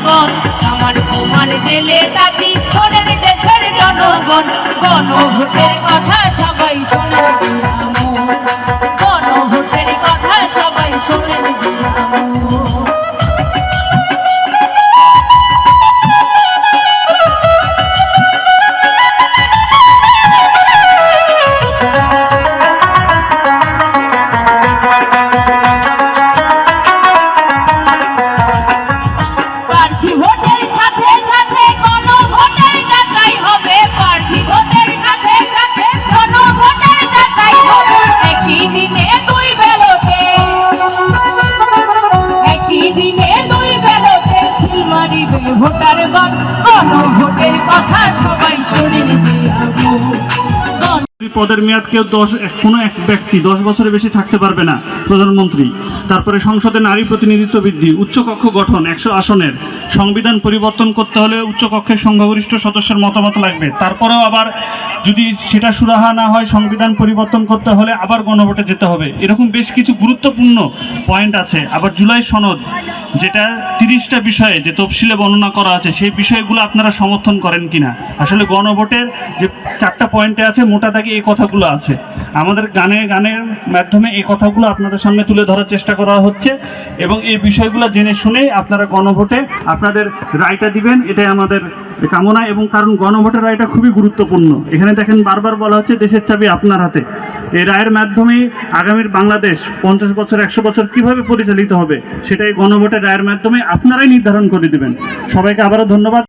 জনগণ, আমার তোমার জেলে তাকি শোনেন দেশের জনগণ। গণভোটের কথা সবাই শোনেন দিয়ামো, গণভোটের কথা সবাই শোনেন দিয়ামো। ভোটারগণ, গণভোটের কথা সবাই শোনেন দিয়ামো। পদের মেয়াদ কেউ কোনো এক ব্যক্তি 10 বছরের বেশি থাকতে পারবে না, প্রধানমন্ত্রী। তারপরে সংসদে নারী প্রতিনিধিত্ব বৃদ্ধি, উচ্চকক্ষ গঠন 100 আসনের, সংবিধান পরিবর্তন করতে হলে উচ্চকক্ষের সংখ্যাগরিষ্ঠ সদস্যের মতামত লাগবে। তারপরেও আবার যদি সেটা সুরাহা না হয়, সংবিধান পরিবর্তন করতে হলে আবার গণভোটে যেতে হবে। এরকম বেশ কিছু গুরুত্বপূর্ণ পয়েন্ট আছে। আবার জুলাই সনদ, যেটা 30টা বিষয়ে যে তফসিলে বর্ণনা করা আছে, সেই বিষয়গুলো আপনারা সমর্থন করেন কিনা। আসলে গণভোটের যে 4টা পয়েন্টে আছে, মোটা দাগে এই কথাগুলো আছে। আমাদের গানের মাধ্যমে এই কথাগুলো আপনাদের সামনে তুলে ধরার চেষ্টা করা হচ্ছে, এবং এই বিষয়গুলো জেনে শুনে আপনারা গণভোটে আপনাদের রায়টা দিবেন, এটাই আমাদের কামনা। এবং কারণ গণভোটের রায়টা খুবই গুরুত্বপূর্ণ। এখানে দেখেন বারবার বলা হচ্ছে দেশের চাবি আপনার হাতে। এই রায়ের মাধ্যমে আগামীর বাংলাদেশ 50 বছর 100 বছর কিভাবে পরিচালিত হবে, সেটাই গণভোটের রায়ের মাধ্যমে আপনারাই নির্ধারণ করে দিবেন। সবাইকে আবারও ধন্যবাদ।